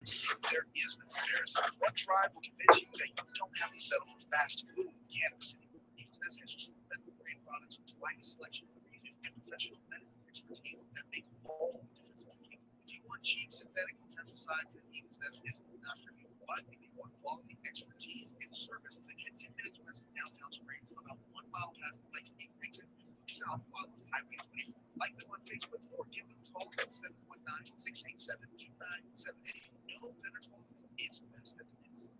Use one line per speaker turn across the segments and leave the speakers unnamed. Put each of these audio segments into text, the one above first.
There is no comparison. What tribe will convince you that you don't have to settle for fast food? Cannabis anymore. Business has true medical grade products with wide selection of research and professional medical expertise that make all the difference in the game. If you want cheap synthetic pesticides, then Business is not for you. But if you want quality expertise and service, then get 10 minutes west of downtown Springs, about 1 mile past the Lights Peak exit, south on Highway 24. Like them on Facebook or give them a call at 719-687-2978. No better quality. It's best at this.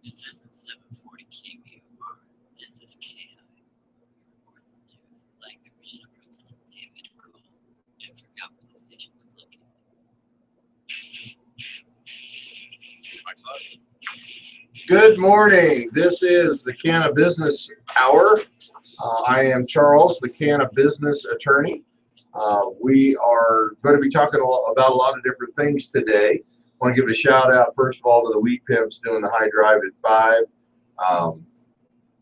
This isn't 740 KVOR. This is KI. Report the news like the original President David Cole and forgot where the station was located.
Good morning. This is the Cannabusiness Hour. I am Charles, the Cannabusiness Attorney. We are going to be talking about a lot of different things today. I want to give a shout out, first of all, to the Wheat Pimps doing the High Drive at 5.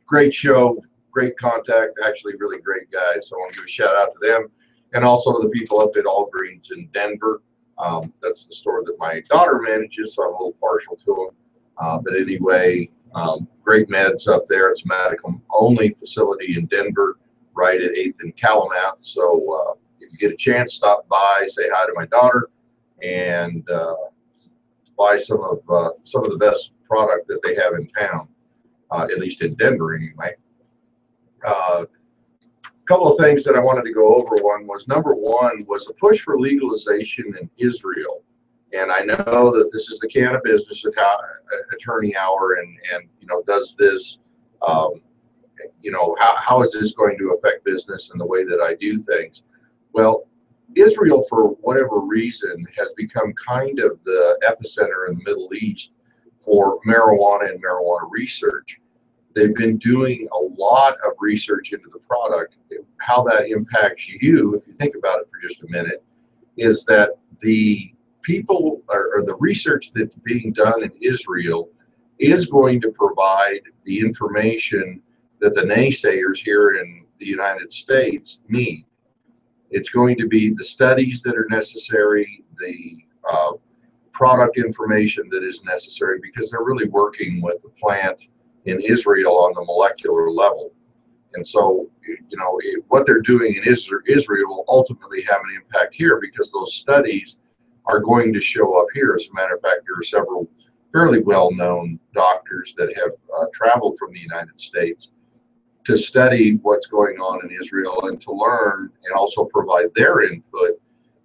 Great show, great contact, actually really great guys. So I want to give a shout out to them, and also to the people up at Allgreens in Denver. That's the store that my daughter manages, so I'm a little partial to them. But anyway, great meds up there. It's a medical only facility in Denver, right at 8th and Calumet. So if you get a chance, stop by, say hi to my daughter, and buy some of the best product that they have in town, at least in Denver anyway. A couple of things that I wanted to go over. Number one was a push for legalization in Israel. And I know that this is the Cannabusiness Attorney Hour, and does this, how is this going to affect business and the way that I do things? Well, Israel, for whatever reason, has become kind of the epicenter in the Middle East for marijuana and marijuana research. They've been doing a lot of research into the product. How that impacts you, if you think about it for just a minute, is that the people or the research that's being done in Israel is going to provide the information that the naysayers here in the United States need. It's going to be the studies that are necessary, the product information that is necessary, because they're really working with the plant in Israel on the molecular level. And so, what they're doing in Israel will ultimately have an impact here, because those studies are going to show up here. As a matter of fact, there are several fairly well-known doctors that have traveled from the United States to study what's going on in Israel and to learn and also provide their input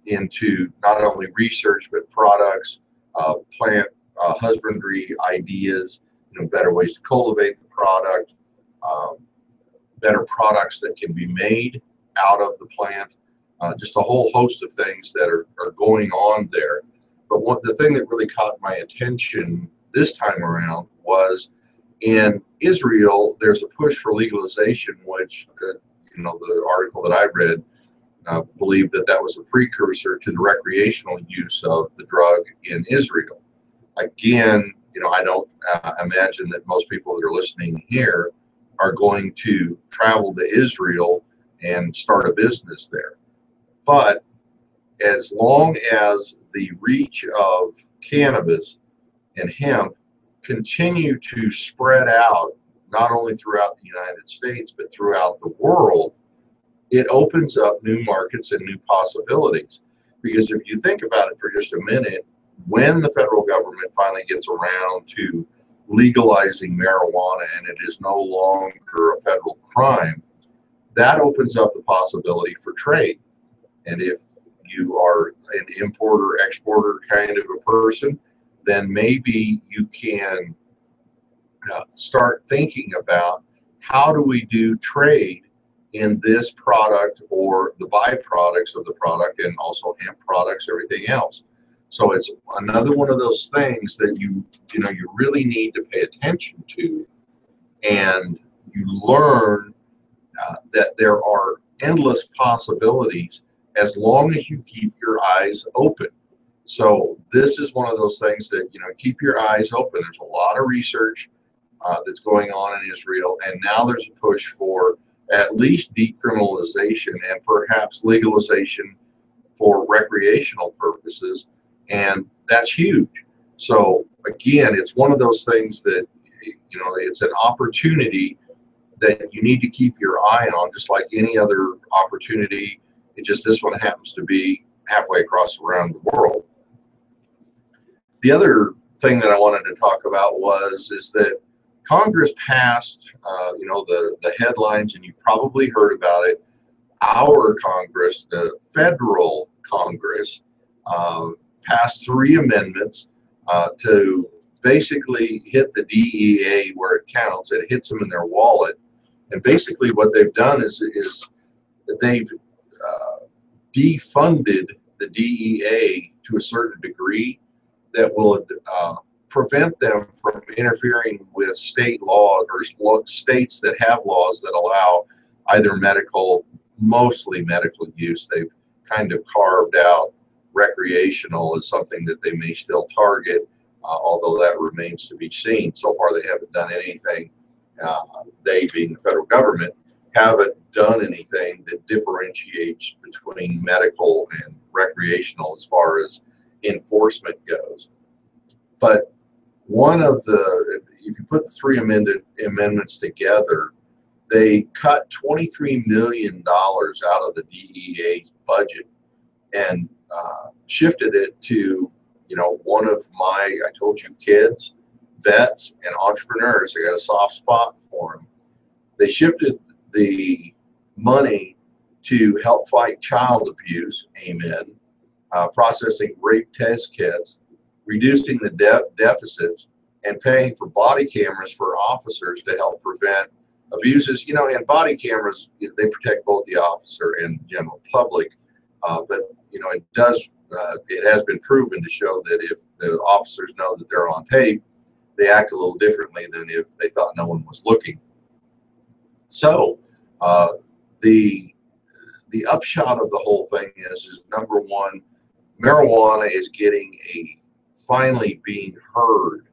into not only research but products, plant husbandry ideas, better ways to cultivate the product, better products that can be made out of the plant. Just a whole host of things that are going on there. But the thing that really caught my attention this time around was in Israel, there's a push for legalization, which, the article that I read believed that was a precursor to the recreational use of the drug in Israel. Again, I don't imagine that most people that are listening here are going to travel to Israel and start a business there. But as long as the reach of cannabis and hemp continue to spread out, not only throughout the United States, but throughout the world, it opens up new markets and new possibilities. Because if you think about it for just a minute, when the federal government finally gets around to legalizing marijuana and it is no longer a federal crime, that opens up the possibility for trade. And if you are an importer, exporter kind of a person, then maybe you can start thinking about how do we do trade in this product or the byproducts of the product, and also hemp products, everything else. So it's another one of those things that you really need to pay attention to, and you learn that there are endless possibilities as long as you keep your eyes open. So this is one of those things that, keep your eyes open. There's a lot of research that's going on in Israel, and now there's a push for at least decriminalization and perhaps legalization for recreational purposes. and that's huge. So again, it's one of those things that, you know, it's an opportunity that you need to keep your eye on, just like any other opportunity. It just, this one happens to be halfway across around the world. The other thing that I wanted to talk about is that Congress passed, you know, the headlines, and you probably heard about it. Our Congress, the federal Congress, passed 3 amendments to basically hit the DEA where it counts. It hits them in their wallet. And basically what they've done is they've defunded the DEA to a certain degree that will prevent them from interfering with state law or states that have laws that allow either medical, mostly medical use. They've kind of carved out recreational as something that they may still target, although that remains to be seen. So far, they haven't done anything. They, being the federal government, haven't done anything that differentiates between medical and recreational as far as enforcement goes. But one of the, if you put the 3 amendments together, they cut $23 million out of the DEA's budget and shifted it to, you know, one of my, I told you, kids, vets, and entrepreneurs. I got a soft spot for them. They shifted the money to help fight child abuse, amen, processing rape test kits, reducing the deficits, and paying for body cameras for officers to help prevent abuses. You know, and body cameras, they protect both the officer and the general public, but, you know, it does, it has been proven to show that if the officers know that they're on tape, they act a little differently than if they thought no one was looking. So the upshot of the whole thing is number one, marijuana is finally being heard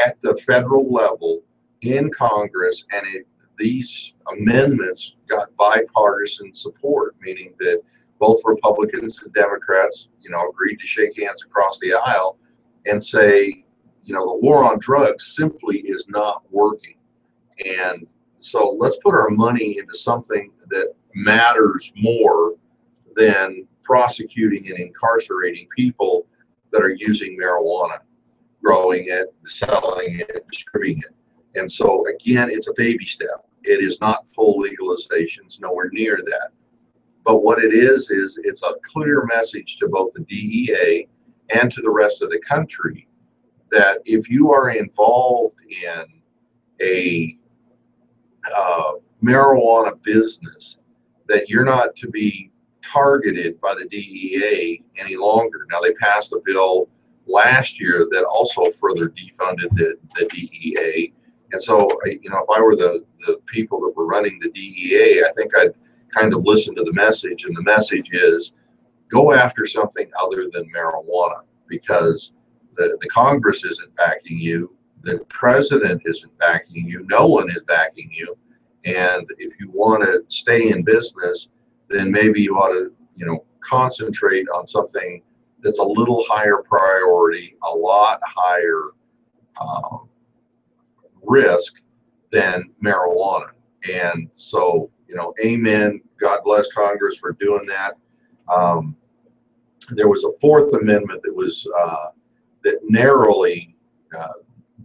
at the federal level in Congress, and these amendments got bipartisan support, meaning that both Republicans and Democrats, you know, agreed to shake hands across the aisle and say, you know, the war on drugs simply is not working. And so let's put our money into something that matters more than prosecuting and incarcerating people that are using marijuana, growing it, selling it, distributing it. And so again, it's a baby step. It is not full legalization. It's nowhere near that. But what it is it's a clear message to both the DEA and to the rest of the country that if you are involved in a marijuana business, that you're not to be targeted by the DEA any longer. Now, they passed a bill last year that also further defunded the DEA. And so, you know, if I were the people that were running the DEA, I think I'd kind of listen to the message. And the message is go after something other than marijuana, because the Congress isn't backing you. The president isn't backing you. No one is backing you. And if you want to stay in business, then maybe you ought to, you know, concentrate on something that's a little higher priority, a lot higher risk than marijuana. And so, you know, amen. God bless Congress for doing that. There was a 4th amendment that was that narrowly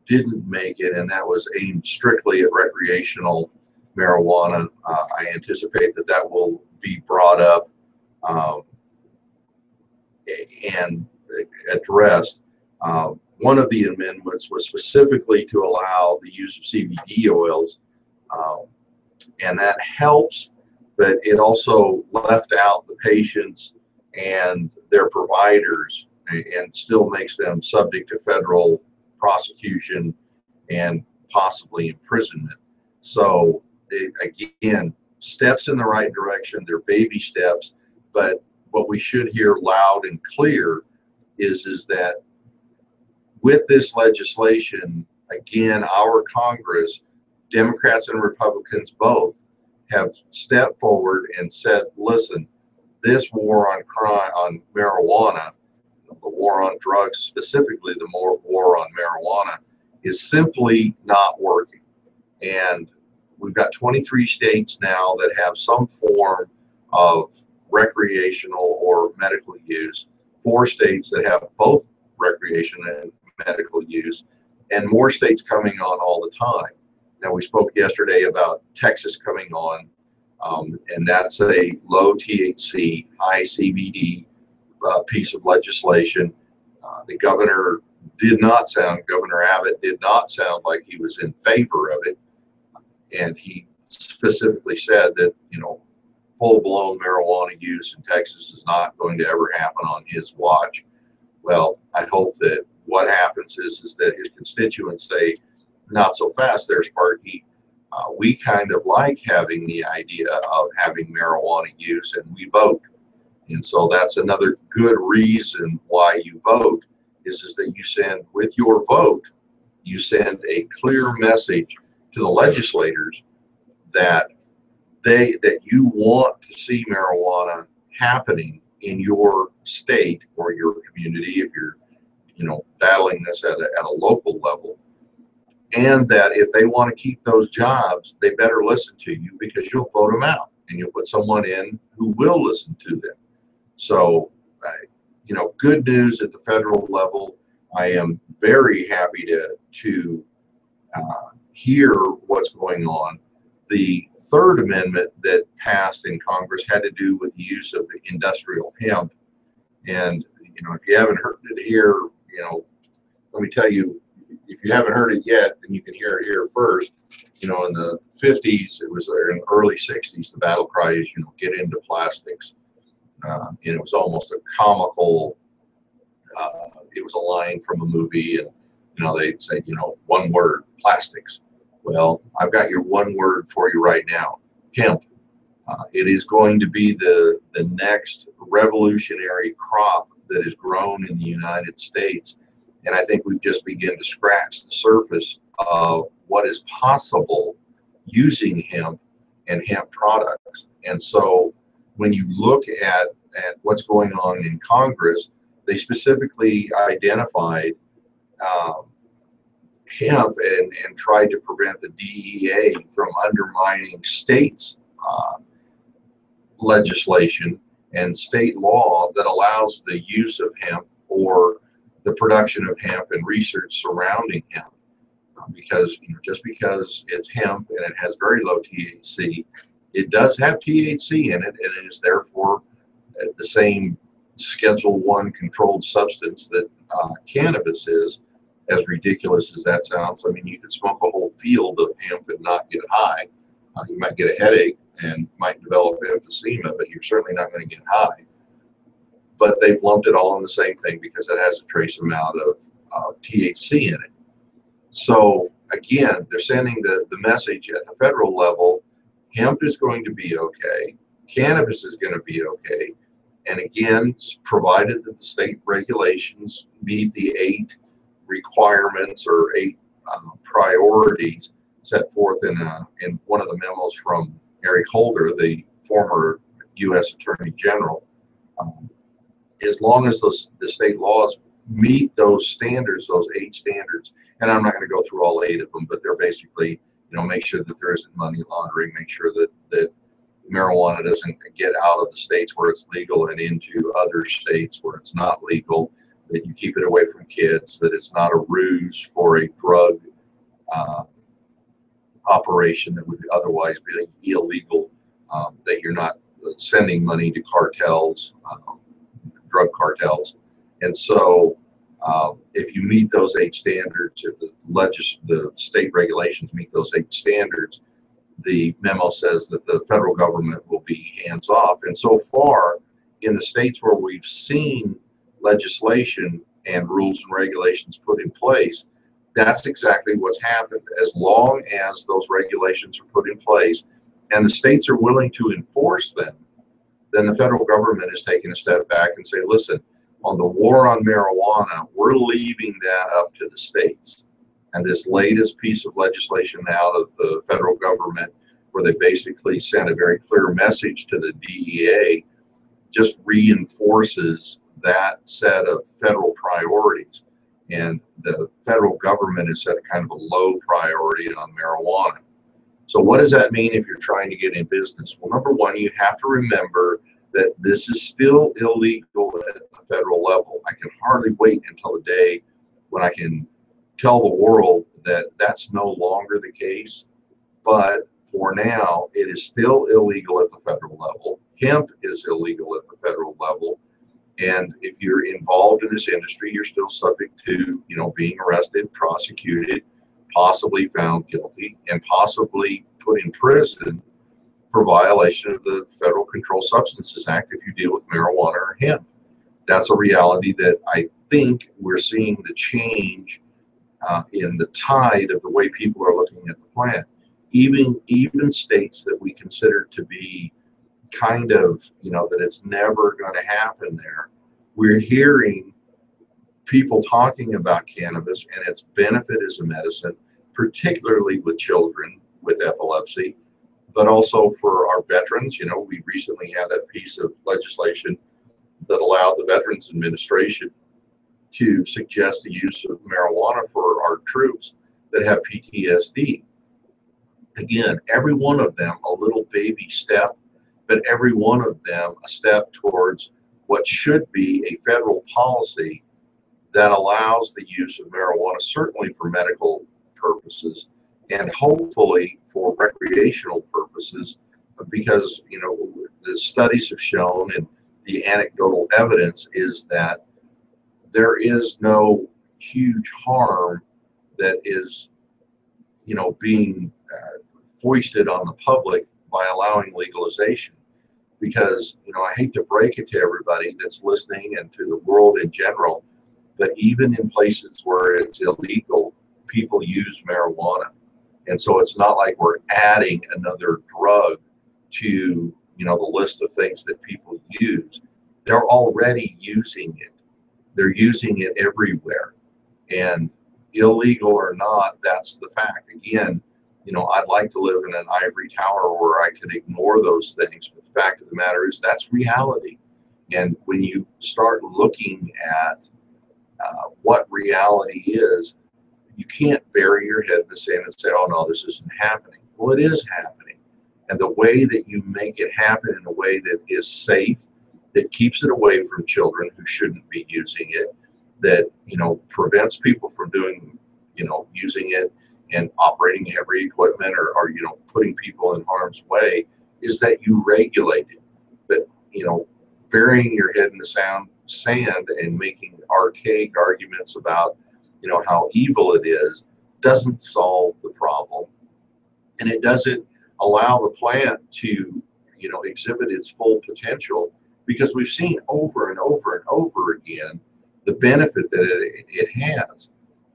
didn't make it, and that was aimed strictly at recreational marijuana. I anticipate that will be brought up and addressed. One of the amendments was specifically to allow the use of CBD oils, and that helps, but it also left out the patients and their providers and still makes them subject to federal prosecution and possibly imprisonment. So again, steps in the right direction. They're baby steps, but what we should hear loud and clear is that with this legislation, again, our Congress, Democrats and Republicans both, have stepped forward and said, listen, this war on crime, on marijuana, the war on drugs, specifically the war on marijuana, is simply not working. And we've got 23 states now that have some form of recreational or medical use, 4 states that have both recreation and medical use, and more states coming on all the time. Now, we spoke yesterday about Texas coming on, and that's a low THC, high CBD piece of legislation. The governor Governor Abbott did not sound like he was in favor of it. And he specifically said that, full-blown marijuana use in Texas is not going to ever happen on his watch. Well, I hope that what happens is that his constituents say, not so fast there, Sparky. We kind of like having the idea of having marijuana use, and we vote. And so that's another good reason why you vote, is that you send, with your vote, you send a clear message to the legislators that you want to see marijuana happening in your state or your community if you're battling this at a local level, and that if they want to keep those jobs, they better listen to you, because you'll vote them out and you'll put someone in who will listen to them. So good news at the federal level. I am very happy to hear what's going on. The third amendment that passed in Congress had to do with the use of industrial hemp. And, if you haven't heard it here, let me tell you, if you haven't heard it yet, then you can hear it here first. In the 50s, it was in the early 60s, the battle cry is, get into plastics. And it was almost a comical, it was a line from a movie, and, they'd say, one word, plastics. Well, I've got your one word for you right now, hemp. It is going to be the next revolutionary crop that is grown in the United States. And I think we've just begun to scratch the surface of what is possible using hemp and hemp products. And so when you look at what's going on in Congress, they specifically identified hemp and tried to prevent the DEA from undermining states' legislation and state law that allows the use of hemp or the production of hemp and research surrounding hemp. Because just because it's hemp and it has very low THC, it does have THC in it, and it is therefore the same Schedule I controlled substance that cannabis is. As ridiculous as that sounds, I mean, you could smoke a whole field of hemp and not get high. You might get a headache and might develop emphysema, but you're certainly not going to get high. But they've lumped it all in the same thing because it has a trace amount of THC in it. So again, they're sending the message at the federal level: hemp is going to be okay, cannabis is going to be okay, and again, provided that the state regulations meet the 8 requirements or 8 priorities set forth in one of the memos from Eric Holder, the former U.S. Attorney General. As long as the state laws meet those standards, those 8 standards, and I'm not going to go through all 8 of them, but they're basically, make sure that there isn't money laundering, make sure that marijuana doesn't get out of the states where it's legal and into other states where it's not legal, that you keep it away from kids, that it's not a ruse for a drug operation that would otherwise be illegal, that you're not sending money to cartels, drug cartels. And so if you meet those 8 standards, if the state regulations meet those 8 standards, the memo says that the federal government will be hands off. And so far, in the states where we've seen legislation and rules and regulations put in place, that's exactly what's happened. As long as those regulations are put in place and the states are willing to enforce them, then the federal government is taking a step back and say, listen, on the war on marijuana, we're leaving that up to the states. And this latest piece of legislation out of the federal government, where they basically sent a very clear message to the DEA, just reinforces that set of federal priorities. And the federal government has set a kind of a low priority on marijuana. So what does that mean if you're trying to get in business? Well, number one, you have to remember that this is still illegal at the federal level. I can hardly wait until the day when I can tell the world that that's no longer the case. But for now, it is still illegal at the federal level. Hemp is illegal at the federal level. And if you're involved in this industry, you're still subject to, being arrested, prosecuted, possibly found guilty, and possibly put in prison for violation of the Federal Controlled Substances Act if you deal with marijuana or hemp. That's a reality that I think we're seeing the change in the tide of the way people are looking at the plant. Even states that we consider to be kind of, that it's never going to happen there, we're hearing people talking about cannabis and its benefit as a medicine, particularly with children with epilepsy, but also for our veterans. We recently had that piece of legislation that allowed the Veterans Administration to suggest the use of marijuana for our troops that have PTSD. Again, every one of them a little baby step, but every one of them a step towards what should be a federal policy that allows the use of marijuana, certainly for medical purposes and hopefully for recreational purposes, because the studies have shown and the anecdotal evidence is that there is no huge harm that is being foisted on the public by allowing legalization. Because I hate to break it to everybody that's listening and to the world in general, but even in places where it's illegal, people use marijuana. And so it's not like we're adding another drug to the list of things that people use. They're already using it. They're using it everywhere. And illegal or not, that's the fact. Again, I'd like to live in an ivory tower where I could ignore those things. But the fact of the matter is that's reality. And when you start looking at what reality is, you can't bury your head in the sand and say, oh, no, this isn't happening. Well, it is happening. And the way that you make it happen in a way that is safe, that keeps it away from children who shouldn't be using it, that, prevents people from doing, using it and operating heavy equipment or putting people in harm's way, is that you regulate it. But, burying your head in the sand and making archaic arguments about, how evil it is, doesn't solve the problem. And it doesn't allow the plant to, exhibit its full potential, because we've seen over and over and over again the benefit that it has.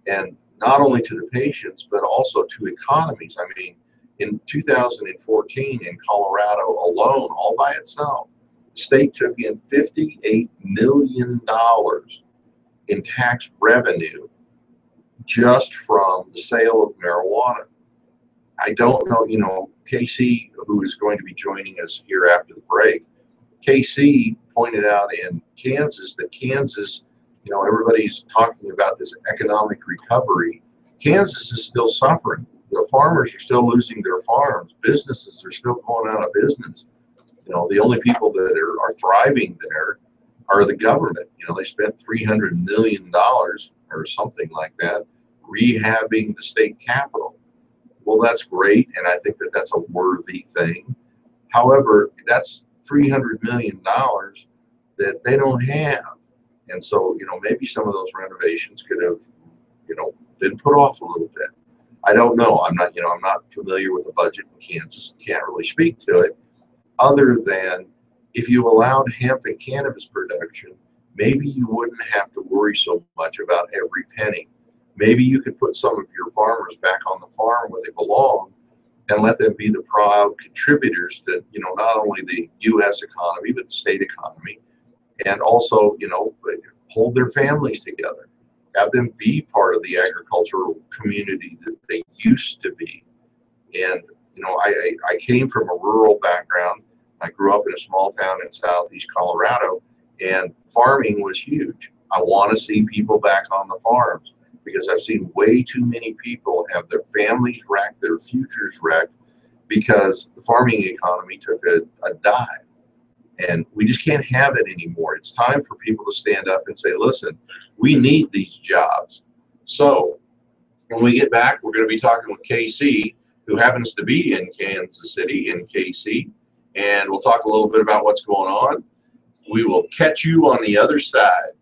And not only to the patients, but also to economies. I mean, in 2014 in Colorado alone, all by itself, the state took in $58 million in tax revenue just from the sale of marijuana. I don't know, KC, who is going to be joining us here after the break, KC pointed out in Kansas that Kansas, everybody's talking about this economic recovery. Kansas is still suffering. The farmers are still losing their farms. Businesses are still going out of business. The only people that are thriving there are the government. They spent $300 million or something like that rehabbing the state capitol. Well, that's great, and I think that that's a worthy thing. However, that's $300 million that they don't have. And so, maybe some of those renovations could have, been put off a little bit. I don't know. I'm not familiar with the budget in Kansas. Can't really speak to it, other than if you allowed hemp and cannabis production, maybe you wouldn't have to worry so much about every penny. Maybe you could put some of your farmers back on the farm where they belong and let them be the proud contributors to, not only the U.S. economy, but the state economy, and also, hold their families together, have them be part of the agricultural community that they used to be. And, I came from a rural background. I grew up in a small town in southeast Colorado, and farming was huge. I want to see people back on the farms because I've seen way too many people have their families wrecked, their futures wrecked, because the farming economy took a dive. And we just can't have it anymore. It's time for people to stand up and say, listen, we need these jobs. So when we get back, we're going to be talking with KC, who happens to be in Kansas City in KC, and we'll talk a little bit about what's going on. We will catch you on the other side.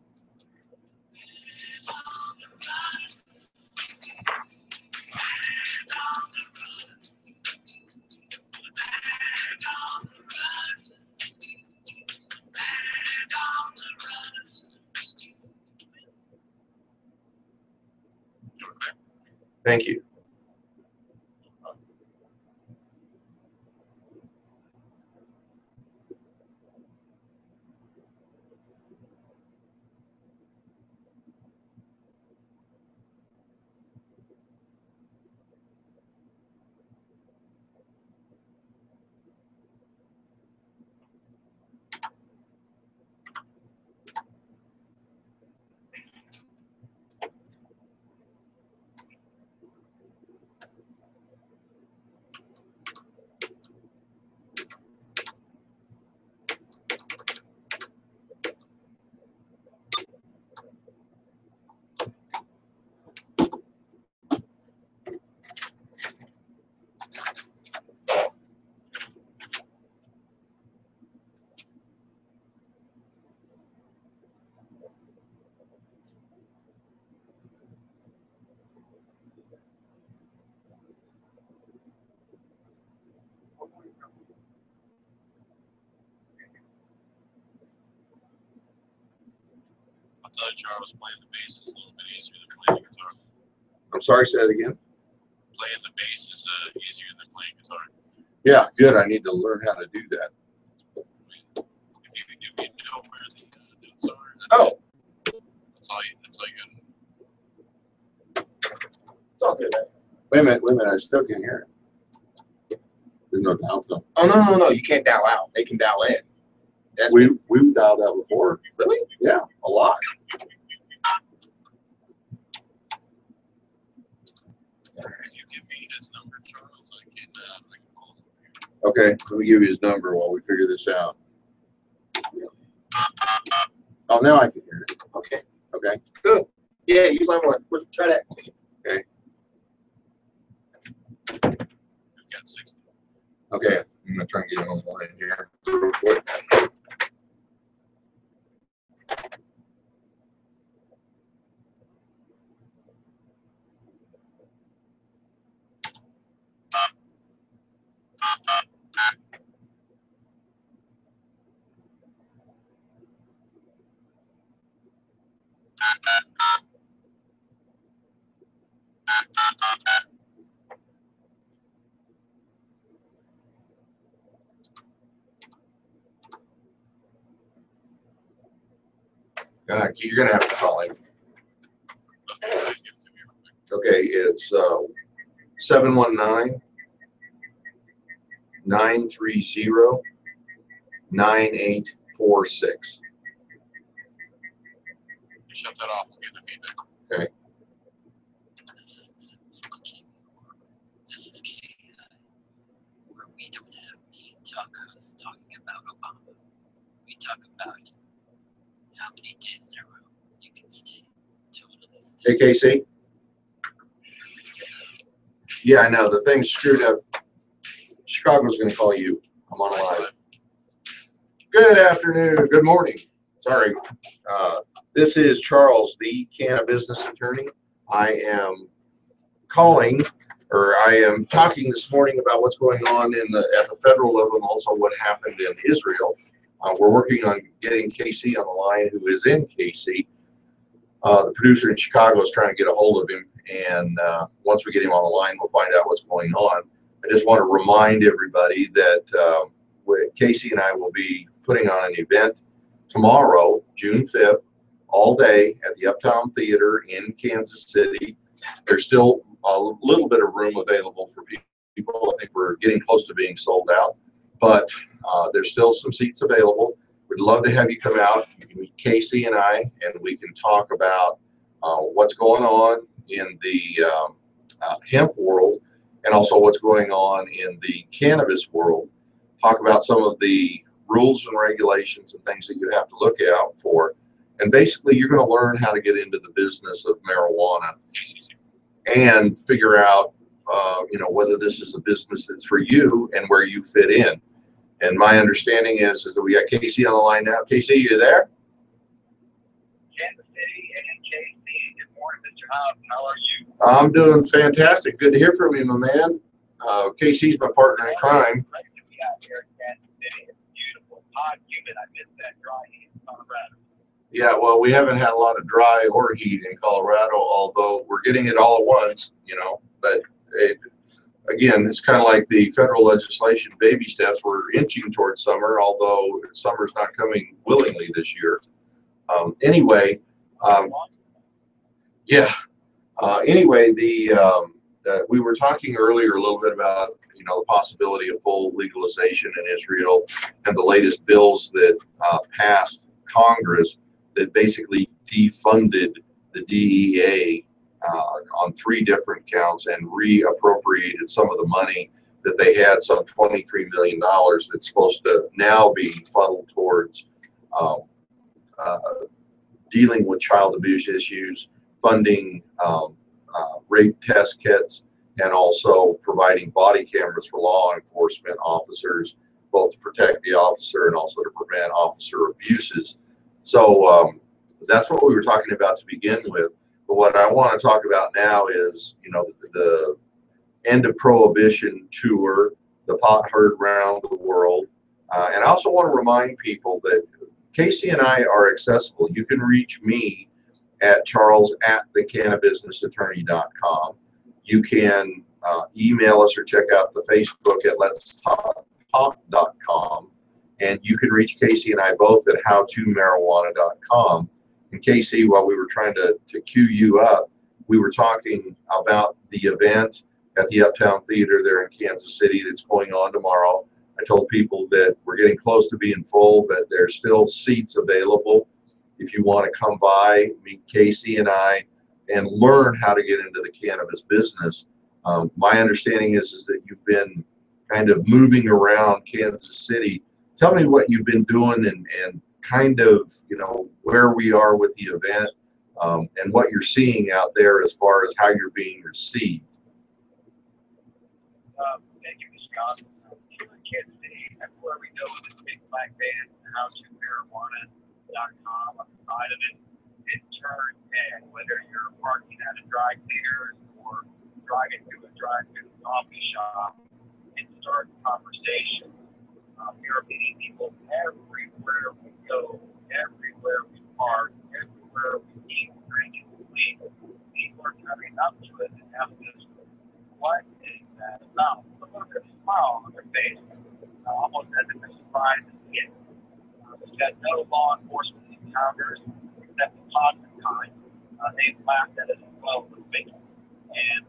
Thank you.
I thought Charles playing the bass is a little bit easier than playing the guitar.
I'm sorry, say that again.
Playing the bass is easier than playing guitar.
Yeah, good. I need to learn how to do that.
If you know where the notes are,
Oh,
that's all you got.
It's all good, man.
wait a minute. I still can't hear it. There's no dial tone.
Oh, no. You can't dial out. They can dial in. That's
We've dialed out before.
really?
Yeah, a lot.
If you give me his number, Charles, I can call him.
Okay, let me give you his number while we figure this out. Oh, now I can hear it.
Okay.
Okay.
Good. Yeah, use line one. Let's try that.
We've got 60.
Okay, I'm gonna try and get him on the line here real quick. You're gonna have to call him. Okay, it's 719-930-9846.
You shut that off, we'll get the feedback.
This isn't 740 This is KI, where we don't have me talk hosts talking about Obama. We talk about how many days in a row you can stay totally still.
Hey, Casey? Yeah, I know. The thing's screwed up. Chicago's going to call you. I'm on live. Good afternoon. Good morning. Sorry. This is Charles, the Cannabusiness Attorney. I am calling, or I am talking this morning about what's going on at the federal level and also what happened in Israel. We're working on getting KC on the line, who is in KC. The producer in Chicago is trying to get a hold of him, and once we get him on the line, we'll find out what's going on. I just want to remind everybody that Casey and I will be putting on an event tomorrow, June 5th, all day at the Uptown Theater in Kansas City. There's still a little bit of room available for people. I think we're getting close to being sold out, but there's still some seats available. we'd love to have you come out. You can meet Casey and I, and we can talk about what's going on in the hemp world and also what's going on in the cannabis world. Talk about some of the rules and regulations and things that you have to look out for. And basically, you're going to learn how to get into the business of marijuana and figure out, whether this is a business that's for you and where you fit in. And my understanding is that we got Casey on the line now. Casey, you there?
Kansas City and Casey. Good morning, Mr. Hobbs. How are you?
I'm doing fantastic. Good to hear from you, my man. Casey's my partner in crime.
Great to be out here in Kansas City. It's beautiful, hot, humid. I miss that dry heat in Colorado.
Yeah, well, we haven't had a lot of dry or heat in Colorado, although we're getting it all at once, but again, it's kind of like the federal legislation, baby steps. We're inching towards summer, although summer's not coming willingly this year. Anyway, we were talking earlier a little bit about, the possibility of full legalization in Israel and the latest bills that passed Congress that basically defunded the DEA on 3 different counts and reappropriated some of the money that they had, some $23 million that's supposed to now be funneled towards dealing with child abuse issues, funding rape test kits, and also providing body cameras for law enforcement officers, both to protect the officer and also to prevent officer abuses. So that's what we were talking about to begin with. But what I want to talk about now is, the end of prohibition tour, the pot heard around the world. And I also want to remind people that Casey and I are accessible. You can reach me at charles@thecannabusinessattorney.com. You can email us or check out the Facebook at letstalk.com. And you can reach Casey and I both at howtomarijuana.com. And Casey, while we were trying to cue you up, we were talking about the event at the Uptown Theater there in Kansas City that's going on tomorrow. I told people that we're getting close to being full, but there's still seats available. If you want to come by, meet Casey and I, and learn how to get into the cannabis business. My understanding is that you've been kind of moving around Kansas City. Tell me what you've been doing and kind of, where we are with the event and what you're seeing out there as far as how you're being received.
Thank you, Mr. Johnson. Kansas City, everywhere we go with this big black band, howtomarijuana.com. On the side of it, it turns head, whether you're parking at a dry cleaner or driving through a drive-through coffee shop and start a conversation. We are meeting people everywhere we go, everywhere we park, everywhere we eat, drink, and sleep. People are coming up to us and asking us, what is that about? A little bit of a smile on their face, almost as if they're surprised to see it. We've had no law enforcement encounters except the positive kind. They've laughed at us as well for the week. And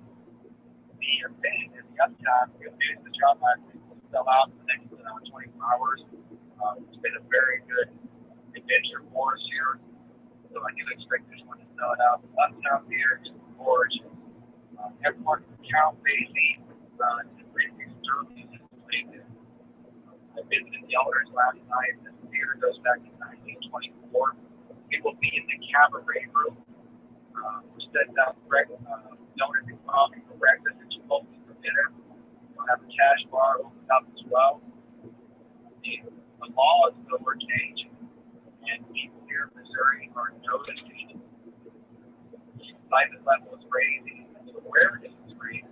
the event in the Uptown, we have the job last week will sell out in the next 24 hours. It's been a very good adventure for us here. So I do expect this one to sell it out. Uptown Theater is gorgeous. Everyone can count Basie to bring these services and places. I visited the owners last night. The theater goes back to 1924. It will be in the cabaret room. We're setting up donors can come for breakfast and Chipotle for dinner. We'll have a cash bar opened up as well. The laws though are changing, and people here in Missouri are noticing the excitement level is raising, and the awareness is raising.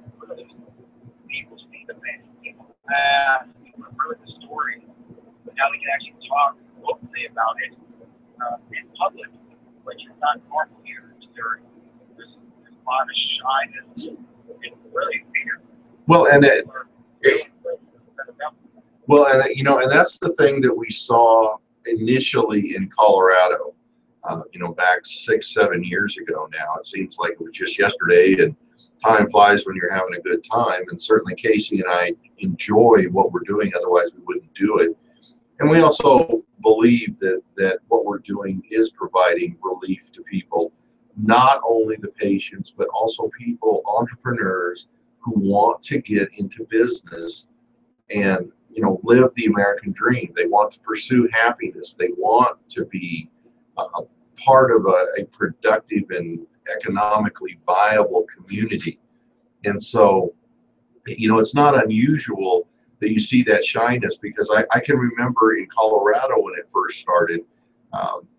People see the band, people ask, people have heard the story, but now we can actually talk openly about it in public, which is not normal here in Missouri. There's a lot of shyness and really fear.
Well, and and that's the thing that we saw initially in Colorado, back 6-7 years ago now. It seems like it was just yesterday, and time flies when you're having a good time. And certainly Casey and I enjoy what we're doing, otherwise we wouldn't do it. And we also believe that what we're doing is providing relief to people, not only the patients, but also people, entrepreneurs who want to get into business and, live the American dream. They want to pursue happiness. They want to be part of a productive and economically viable community. And so, it's not unusual that you see that shyness, because I can remember in Colorado when it first started,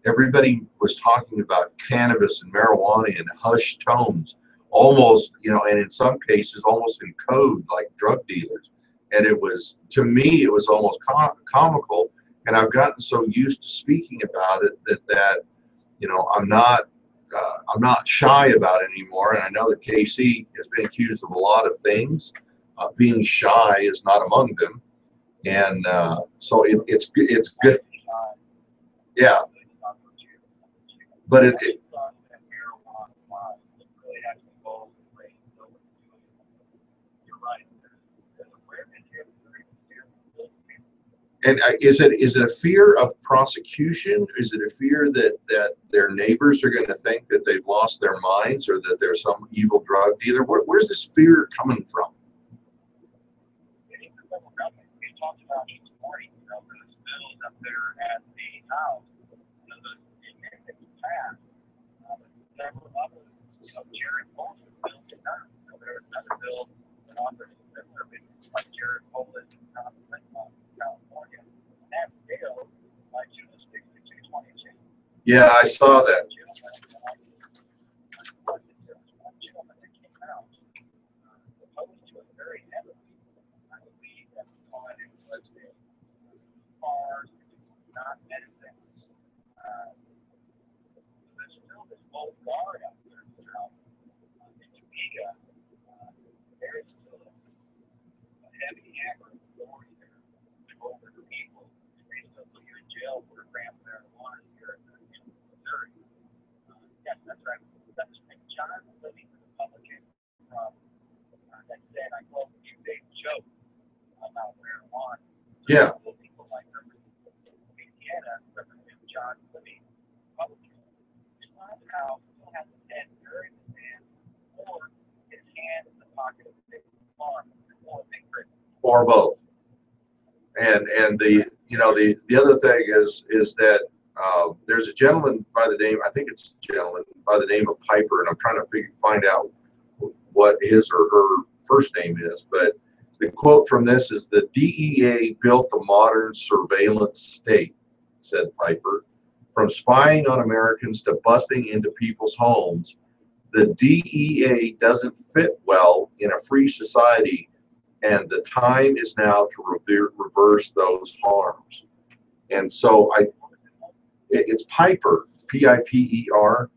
everybody was talking about cannabis and marijuana in hushed tones, almost, and in some cases almost in code, like drug dealers. And it was, to me, it was almost comical. And I've gotten so used to speaking about it that I'm not shy about it anymore. And I know that Casey has been accused of a lot of things. Being shy is not among them. And so it's good. Yeah. But it and is it a fear of prosecution? Is it a fear that their neighbors are going to think that they've lost their minds, or that there's some evil drug dealer? Where's this fear coming from?
We talked about this morning, there's bills up there at the house, the past, several others, Jared Polis bill did not. There was another bill that offered similar things like Jared Polis in California. And that bill, like June 6222.
Yeah, I saw that.
Not medicine. There's still this old guard out there in Topeka. There is still a heavy hammer authority there over the people. They still put you in jail for a gram of marijuana here in Missouri. Yes, that's right. That's John Living, the Republican from that said, I quote, "You big joke about marijuana."
Yeah.
People like Representative John Living, Republican. His last house still has his head buried in his hand, or his hand in the pocket of a big farm, or a big brick.
Or both. And the other thing is that there's a gentleman by the name, I think it's a gentleman by the name of Piper, and I'm trying to find out what his or her first name is, but the quote from this is, "The DEA built the modern surveillance state," said Piper. "From spying on Americans to busting into people's homes, the DEA doesn't fit well in a free society, and the time is now to reverse those harms." And so it's Piper, Piper,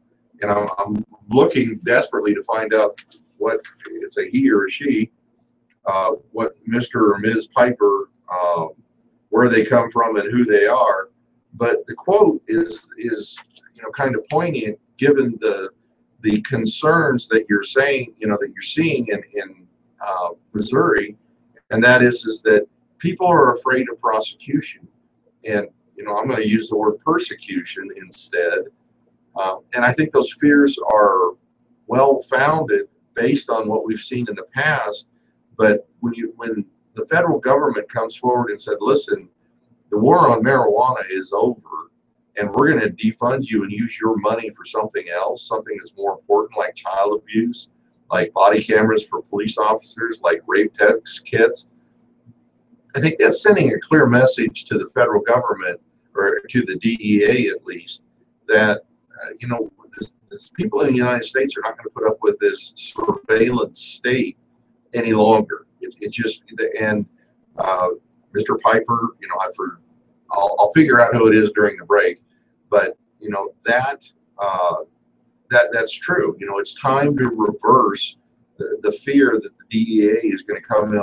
and I'm looking desperately to find out what it's, a he or a she, what Mr. or Ms. Piper, where they come from and who they are. But the quote is kind of poignant, given the concerns that you're saying, that you're seeing in Missouri, and that is that people are afraid of prosecution, and I'm going to use the word persecution instead, and I think those fears are well founded based on what we've seen in the past. But when the federal government comes forward and said, "Listen, the war on marijuana is over, and we're going to defund you and use your money for something else, something that's more important, like child abuse, like body cameras for police officers, like rape test kits," I think that's sending a clear message to the federal government, or to the DEA at least, that this people in the United States are not going to put up with this surveillance state any longer. It's just, and Mr. Piper, I'll figure out who it is during the break, but that's true. It's time to reverse the fear that the DEA is going to come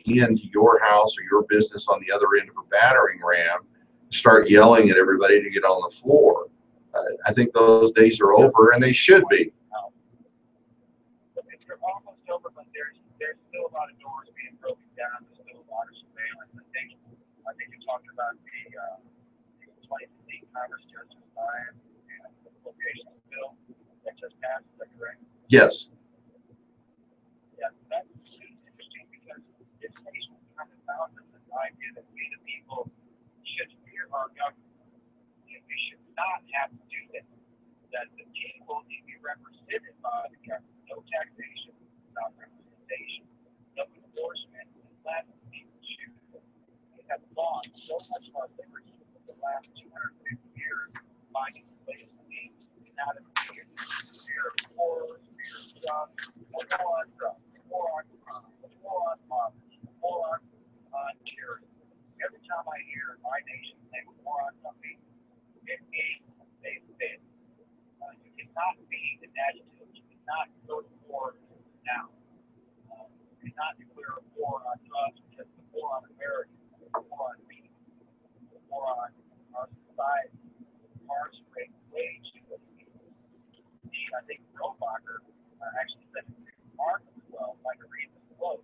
into your house or your business on the other end of a battering ram, start yelling at everybody to get on the floor. I think those days are over, and they should be.
They're almost over, but there's still a lot of doors being broken down. There's still a lot of surveillance. I think you talked about the licensing, commerce, justice, science, and the location bill that just passed. Is that correct?
Yes.
Yeah, that's interesting because this nation kind of found this idea that we the people should fear our government. And we should not have to do this. That the people need to be represented by the government. No taxation, not representation, no enforcement, and let people choose. We have lost so much of our liberty in the last 250 years by enslaved slaves, not a fear of war, fear of drugs, war on drugs, war on crime, war on poverty, war on tyranny. Every time I hear my nation say war on something, it means they failed. You cannot be an adjective. You cannot go to war now. You cannot declare a war on drugs because the war on America, the war on me, the war on our society, incarcerate wage. I think Rohrabacher actually said it remarkably well. If I can read this quote,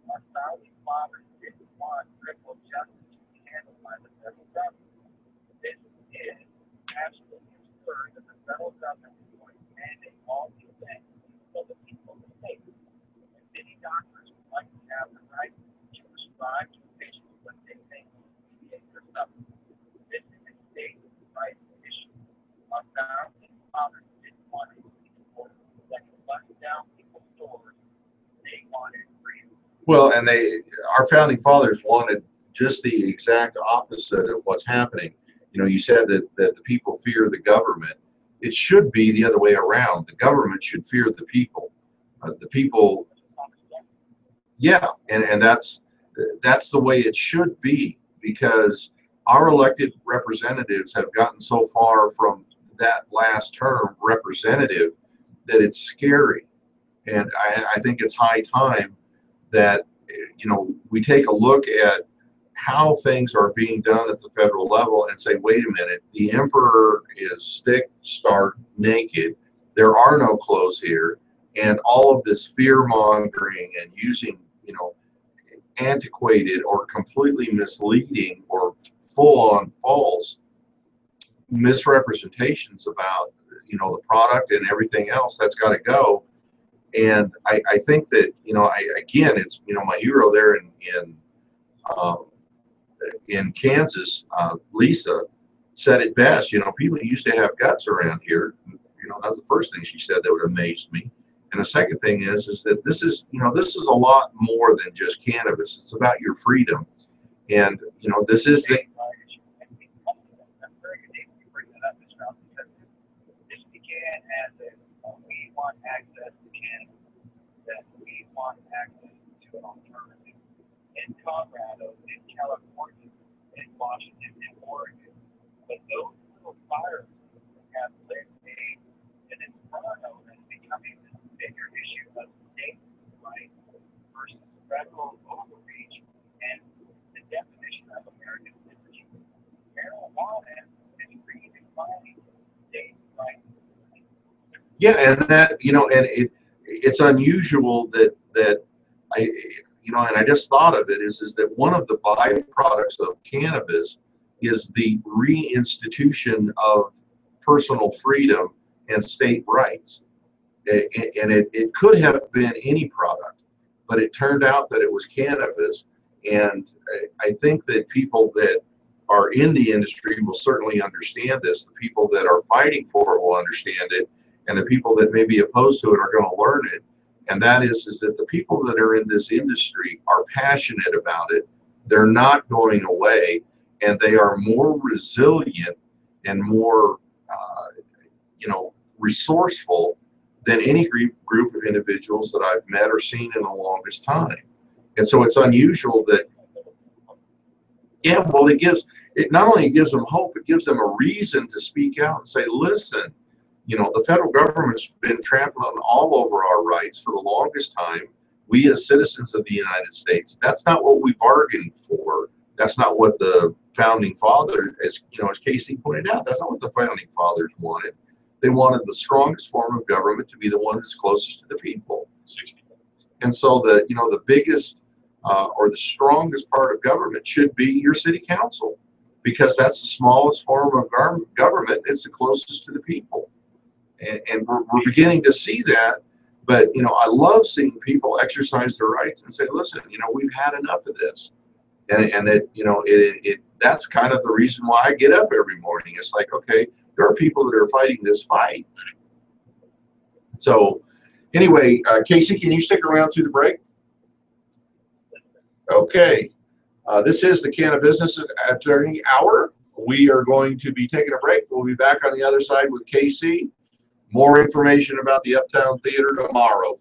our founding fathers didn't want criminal justice to be handled by the federal government. This is absolutely absurd that the federal government is going to mandate all these things so the people will take it. And many doctors would like to have the right to prescribe to patients what they think is their suffering. This is a state right issue. Our founding fathers didn't want to see people that could bust down people's doors. They wanted freedom.
Well, and our founding fathers wanted just the exact opposite of what's happening. You know, you said that the people fear the government. It should be the other way around. The government should fear the people. The people, yeah, and that's the way it should be, because our elected representatives have gotten so far from that last term representative that it's scary. And I think it's high time that, you know, we take a look at how things are being done at the federal level and say, wait a minute, the emperor is stick, stark, naked. There are no clothes here. And all of this fear mongering and using, you know, antiquated or completely misleading or full on false misrepresentations about, you know, the product and everything else, that's got to go. And I think that, you know, again, it's, you know, my hero there in Kansas, Lisa, said it best. You know, people used to have guts around here. You know, that's the first thing she said that would amaze me. And the second thing is that this is, you know, this is a lot more than just cannabis. It's about your freedom. And, you know, this is the.
This began as we want access to cannabis, that we want access to an alternative in Colorado, in California, in Washington, in Oregon. But those little fires have lit an inferno that's becoming this bigger issue of state right versus federal overreach and the definition of American liberty. Marijuana is redefining state right.
Yeah, and that, you know, and it's unusual that I, you know, and I just thought of it is that one of the byproducts of cannabis is the reinstitution of personal freedom and state rights. And it could have been any product, but it turned out that it was cannabis. And I think that people that are in the industry will certainly understand this. The people that are fighting for it will understand it. And the people that may be opposed to it are going to learn it. And that is that the people that are in this industry are passionate about it. They're not going away, and they are more resilient and more, you know, resourceful than any group of individuals that I've met or seen in the longest time. And so it's unusual that, yeah, well, it not only gives them hope, it gives them a reason to speak out and say, listen, you know, the federal government's been trampling all over our rights for the longest time. We as citizens of the United States, that's not what we bargained for. That's not what the founding fathers, as you know, as Casey pointed out, that's not what the founding fathers wanted. They wanted the strongest form of government to be the one that's closest to the people. And so the, you know, the biggest or the strongest part of government should be your city council. because that's the smallest form of government. It's the closest to the people. And we're beginning to see that. But, you know, I love seeing people exercise their rights and say, listen, you know, we've had enough of this. And it, you know, that's kind of the reason why I get up every morning. It's like, okay, there are people that are fighting this fight. So anyway, Casey, can you stick around through the break? Okay. This is the Cannabusiness Attorney Hour. We are going to be taking a break. We'll be back on the other side with Casey. More information about the Uptown Theater tomorrow.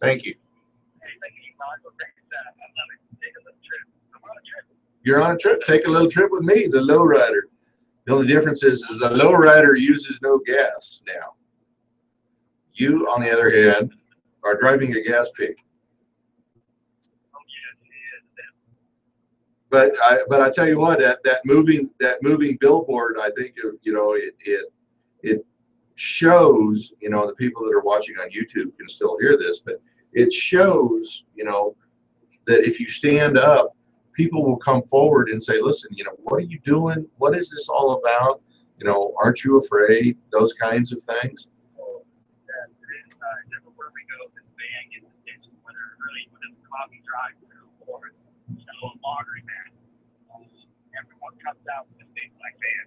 Thank you. You're on a trip. Take a little trip with me, the lowrider. The only difference is the lowrider uses no gas now. You, on the other hand, are driving a gas pig. But I tell you what, that moving billboard, I think, you know, it shows, you know, the people that are watching on YouTube can still hear this, but it shows, you know, that if you stand up, people will come forward and say, listen, you know, what are you doing? What is this all about? You know, aren't you afraid? Those kinds of things.
Everywhere we go, this van gets attention, whether it's a coffee drive-through or, you know, a laundry man. Everyone comes out with a big black van.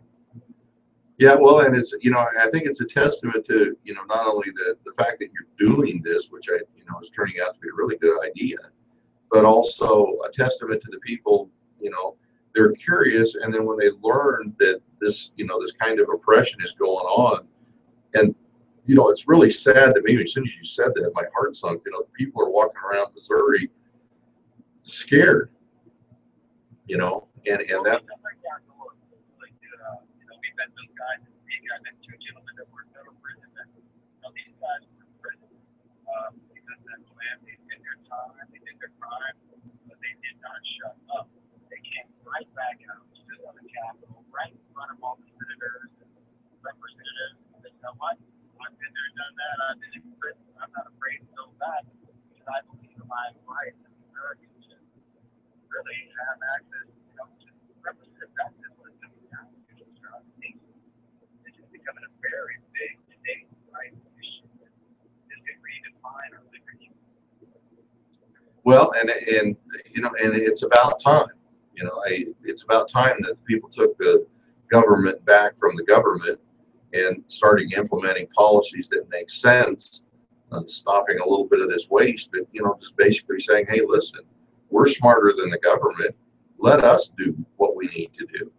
Yeah, well, and it's, you know, I think it's a testament to, you know, not only the fact that you're doing this, which you know, is turning out to be a really good idea, but also a testament to the people, you know, they're curious, and then when they learn that this, you know, this kind of oppression is going on, and, you know, it's really sad to me, as soon as you said that, my heart sunk. You know, people are walking around Missouri scared, you know, and that.
You know, we've met those guys, I met two gentlemen that were in federal prison, that, you know, these guys were in prison because that's the land, they did their time, they did their crime, but they did not shut up. They came right back out, stood on the Capitol, right in front of all the senators and representatives, and they said, you know what? I've been there and done that. I've been in prison. I'm not afraid to go back because I believe in my rights as an American to really have access, you know, to representative justice when it's coming down to things. It's just becoming a very big debate, right? Issue. This could redefine our liberty.
Well, and you know, and it's about time. You know, it's about time that people took the government back from the government and starting implementing policies that make sense, stopping a little bit of this waste, but, you know, just basically saying, hey, listen, we're smarter than the government. Let us do what we need to do.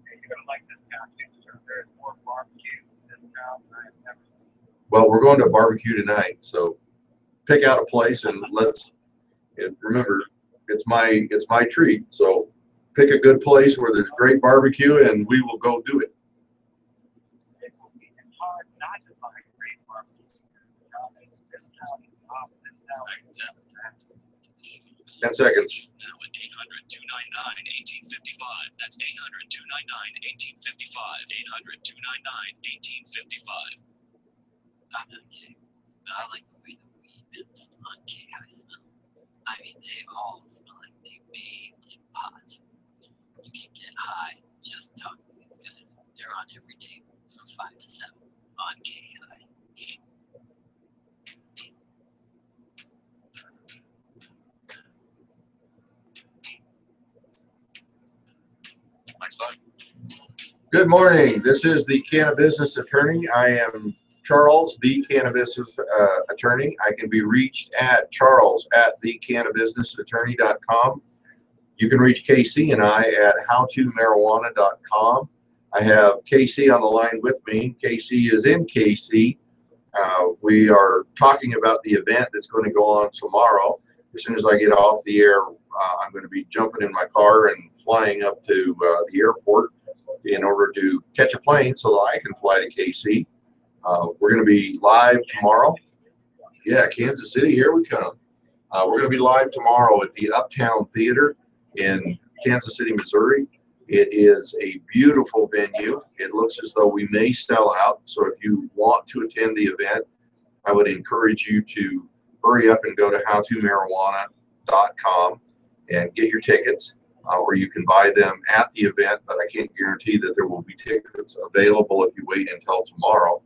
You're going to like this costume, sir. There's more barbecue this now than I've ever seen.
Well, we're going to a barbecue tonight, so pick out a place and remember, it's my treat. So pick a good place where there's great barbecue and we will go do it.
It's hard not to find great barbecue. You know, it's just how it's off and down.
10 seconds.
Now at 800-299-1855. That's 800-299-1855. 800-299-1855.
I'm not kidding. I like the way the weed bills on K-High smell. I mean, they all smell like they bathed in pot. You can get high, just talk to these guys. They're on every day from 5 to 7 on K-High.
Good morning. This is the Cannabusiness Attorney. I am Charles, the Cannabusiness Attorney. I can be reached at charles@thecannabusinessattorney.com. You can reach Casey and I at howtomarijuana.com. I have Casey on the line with me. Casey is in KC. We are talking about the event that's going to go on tomorrow. As soon as I get off the air, I'm going to be jumping in my car and flying up to the airport in order to catch a plane so that I can fly to KC. We're going to be live tomorrow. Yeah, Kansas City, here we come. We're going to be live tomorrow at the Uptown Theater. in Kansas City, Missouri. It is a beautiful venue. It looks as though we may sell out. So if you want to attend the event, I would encourage you to hurry up and go to howtomarijuana.com and get your tickets, or you can buy them at the event, but I can't guarantee that there will be tickets available if you wait until tomorrow.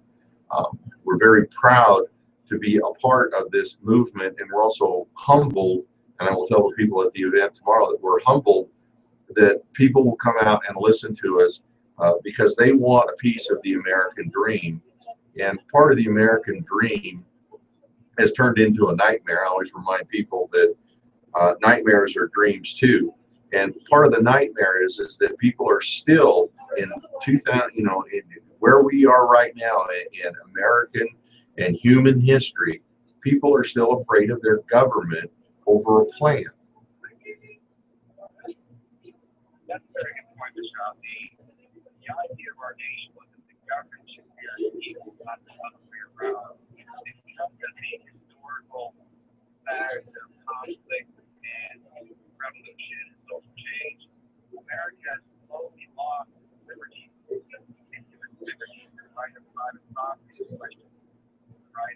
We're very proud to be a part of this movement, and we're also humbled, and I will tell the people at the event tomorrow that we're humbled that people will come out and listen to us because they want a piece of the American dream. And part of the American dream has turned into a nightmare. I always remind people that nightmares are dreams too. And part of the nightmare is that people are still in 2000, in where we are right now in American and human history, people are still afraid of their government over a plan.
That's a very good point, Mr. Ali. The idea of our nation was that the government should be our people, not the other way around. If you look at the historical facts of conflict and revolution and social change, America has slowly lost liberty, continuous liberty, the right of private property, the right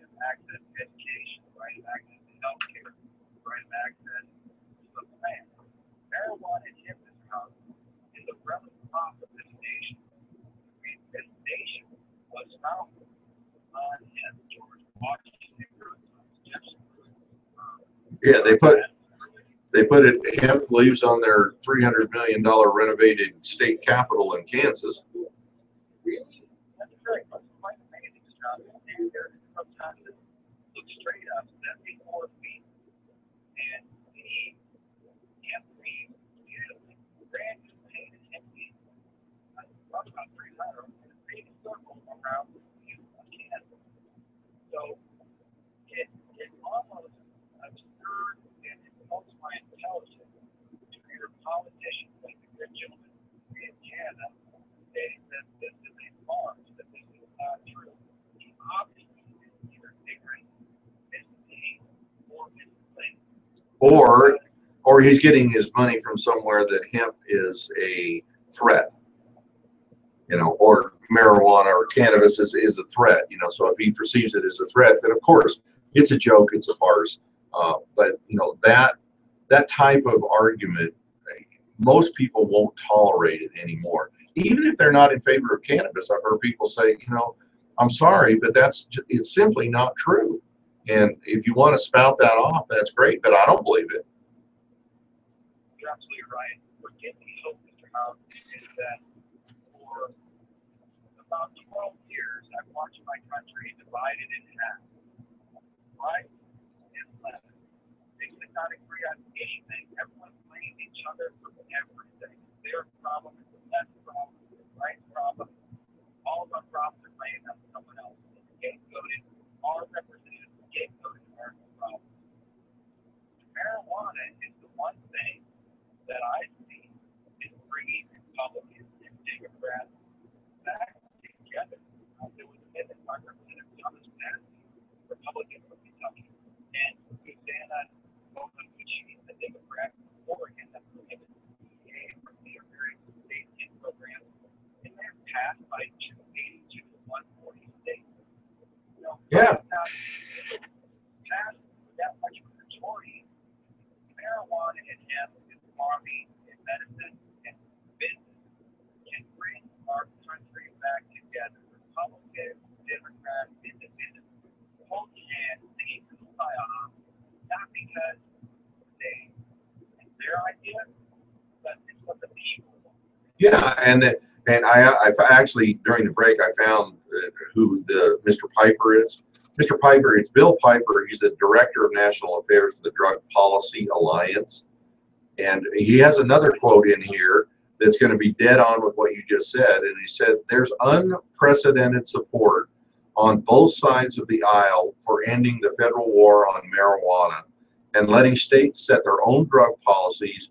of access to education, the right of access to health care, the right of access to the land. Marijuana and hemp is the relative top of this nation. This nation was founded on hemp, George Washington.
Yeah, they put it hemp leaves on their $300 million renovated state capitol in Kansas.
Really? That's very quite amazing stuff. Sometimes it looks straight up 74 feet, and the hemp leaves beautifully brand new painted hemp leaves. About 300 in a big circle around the view of Kansas. So it's almost absurd and insults my intelligence to hear politicians like the good gentleman in Canada stating that this is a farce, that this is not true. He obviously is either ignorant, misleading, or misled.
Or he's getting his money from somewhere that hemp is a threat, or marijuana or cannabis is a threat, so if he perceives it as a threat, then of course it's a joke, it's a farce. But that type of argument, most people won't tolerate it anymore. Even if they're not in favor of cannabis, I've heard people say, I'm sorry, but it's simply not true. And if you want to spout that off, that's great, but I don't believe it.
You're absolutely right. What gives me hope, Mr. House, is that for about 12 years, I've watched my country divided in half. Right and left. They could not agree on anything. Everyone blamed each other for everything. Their problem is the left problem, the right problem. All of our problems are blamed on someone else. Scapegoated. Our representatives scapegoated American problems. Marijuana is the one thing that I see is bringing Republicans and Democrats back together. There was a minute by Representative Thomas Madison, Republican from Kentucky, and Susanna Monaguchi, the Democrat from Oregon, that prohibited DEA from the American State Kid Program, and they're passed by 282 to 140 states.
Yeah.
Passed with that much of a majority. Marijuana and hemp and farming and medicine and business can bring our country back together. Republicans, Democrats, independents, hold hands, singing kumbaya, not because it's their idea, but it's what the people want.
Yeah, and I actually during the break I found who the Mr. Piper is. Mr. Piper, it's Bill Piper. He's the Director of National Affairs for the Drug Policy Alliance. And he has another quote in here that's going to be dead on with what you just said. And he said, there's unprecedented support on both sides of the aisle for ending the federal war on marijuana and letting states set their own drug policies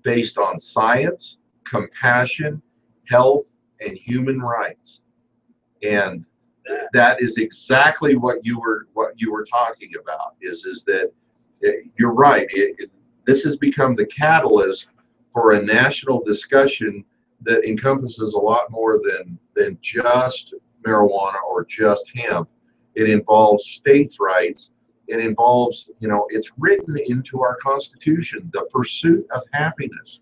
based on science, compassion, health, and human rights. And that is exactly what you were talking about. Is that you're right? This has become the catalyst for a national discussion that encompasses a lot more than just marijuana or just hemp. It involves states' rights. It involves, it's written into our Constitution, the pursuit of happiness.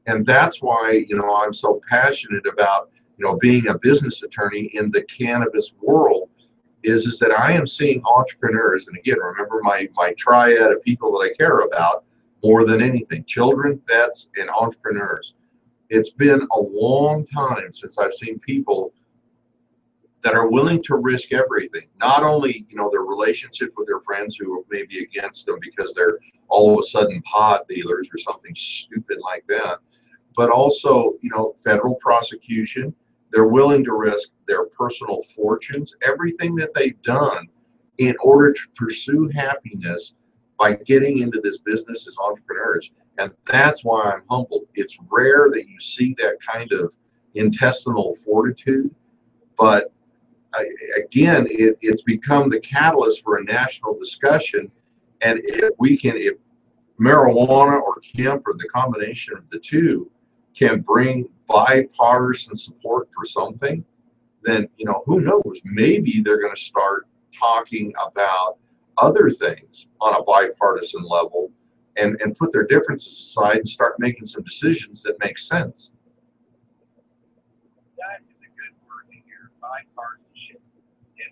And that's why, I'm so passionate about, being a business attorney in the cannabis world is that I am seeing entrepreneurs. And again, remember my triad of people that I care about more than anything: children, vets, and entrepreneurs. It's been a long time since I've seen people that are willing to risk everything. Not only, their relationship with their friends who may be against them because they're all of a sudden pot dealers or something stupid like that, but also, federal prosecution. They're willing to risk their personal fortunes, everything that they've done in order to pursue happiness by getting into this business as entrepreneurs. And that's why I'm humbled. It's rare that you see that kind of intestinal fortitude, but again, it's become the catalyst for a national discussion. And if marijuana or hemp or the combination of the two can bring bipartisan support for something, then, who knows, maybe they're going to start talking about other things on a bipartisan level and put their differences aside and start making some decisions that make sense.
That is a good word to hear, bipartisanship. If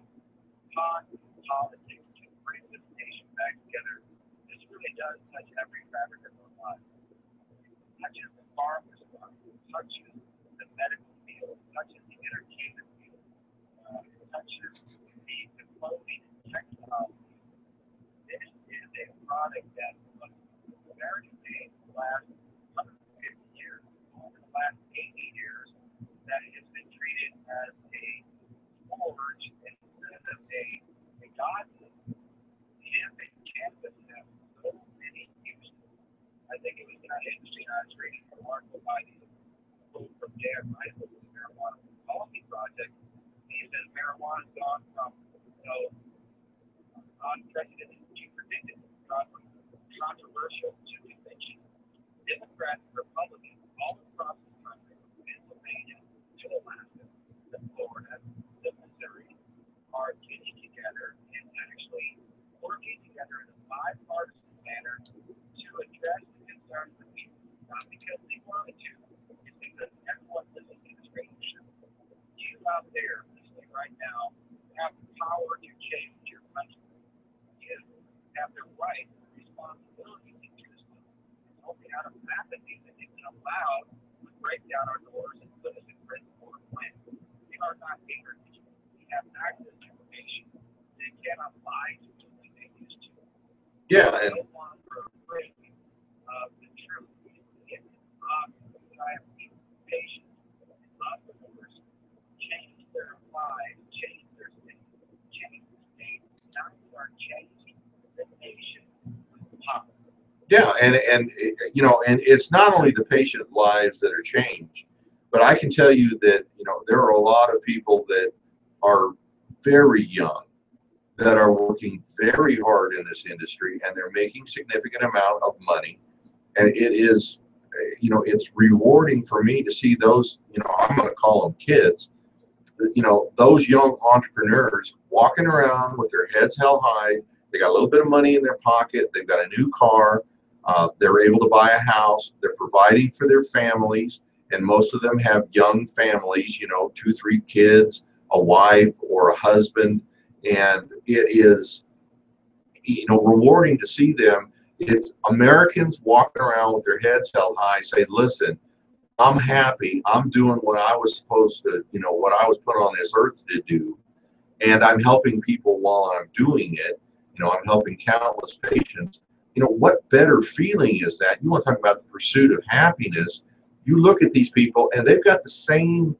politics can bring this nation back together, this really does touch every fabric of our lives. It touches the farmers' lives, it touches the medical field, it touches the entertainment field, it touches the clothing and textile field. This is a product that was American made for the last 150 years, over the last 80 years, that it has been treated as a scourge instead of a godsend. Hemp and cannabis have so many uses. I think it was interesting. I was reading an article by the quote from Dan Rice of the Marijuana Policy Project. He says marijuana has gone from, unprecedented to predicted, gone from controversial to conventional. Democrats and Republicans all across the country, from Pennsylvania to Alaska to Florida to Missouri, are getting together and actually working together in a bipartisan manner to address the concerns of people. Not because they wanted to, it's because everyone listening to this radio show, you out there listening right now, have the power to change your country. You have the right and responsibility to do so. It's only out of apathy that they've been allowed to break down our doors and put us in prison for a plan. We are not ignorant. We have access to information. They cannot lie to us like they used to.
Yeah, and
No longer afraid of the truth. It is obvious that I have people patients and entrepreneurs change their lives, change their state, change the state. Now we are changing the nation with power.
yeah, and and it's not only the patient lives that are changed, but I can tell you that there are a lot of people that are very young that are working very hard in this industry, and they're making significant amount of money, and it is, it's rewarding for me to see those, I'm going to call them kids, those young entrepreneurs walking around with their heads held high. They got a little bit of money in their pocket. They've got a new car. They're able to buy a house. They're providing for their families, and most of them have young families, 2, 3 kids, a wife or a husband, and it is, rewarding to see them. It's Americans walking around with their heads held high, saying, "Listen, I'm happy. I'm doing what I was supposed to, what I was put on this earth to do, and I'm helping people while I'm doing it. I'm helping countless patients." What better feeling is that? You want to talk about the pursuit of happiness. You look at these people and they've got the same,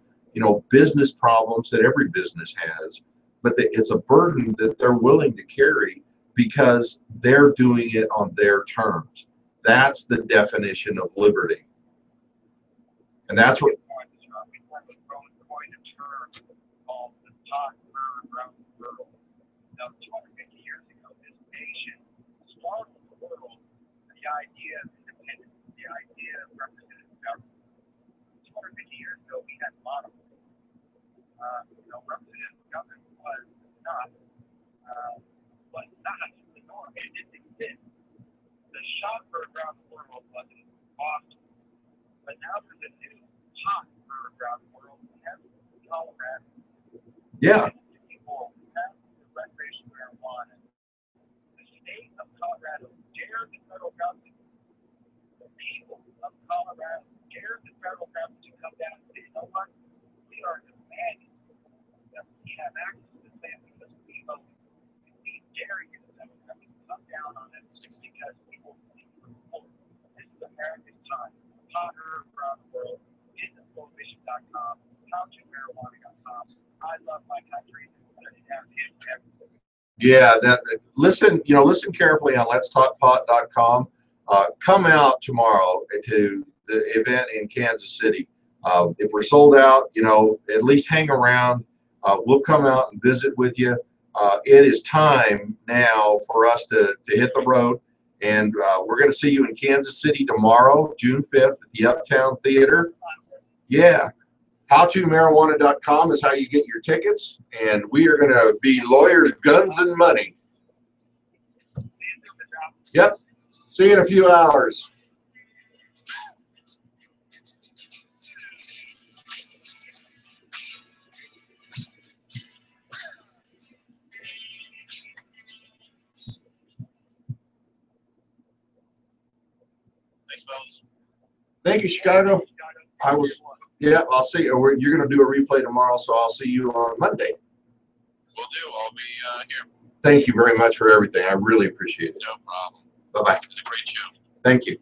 business problems that every business has, but it's a burden that they're willing to carry because they're doing it on their terms. That's the definition of liberty. And that's what.
We coined a term called the top bird around the world. 250 years ago, this nation started the world with the idea of independence, the idea of representative
Yeah.
People have recreational marijuana. The state of Colorado dared the federal government, the people of Colorado dared the federal government to come down and say, you know what? We are demanding that we have access to this land because we vote. We dare you, the federal government, to come down on it just because people think we're poor. This is America's time. Ponder around the world. Get to prohibition.com. HowToMarijuana.com. I love my country.
Yeah, listen carefully on letstalkpot.com. Come out tomorrow to the event in Kansas City. If we're sold out, at least hang around. We'll come out and visit with you. It is time now for us to hit the road, and we're going to see you in Kansas City tomorrow, June 5th, at the Uptown Theater. Yeah. HowToMarijuana.com is how you get your tickets, and we are going to be lawyers, guns, and money. Yep. See you in a few hours.
Thanks, fellas.
Thank you, Chicago. Yeah, I'll see you. You're going to do a replay tomorrow, so I'll see you on Monday.
Will do. I'll be here.
Thank you very much for everything. I really appreciate it.
No problem.
Bye-bye.
It's a great show.
Thank you.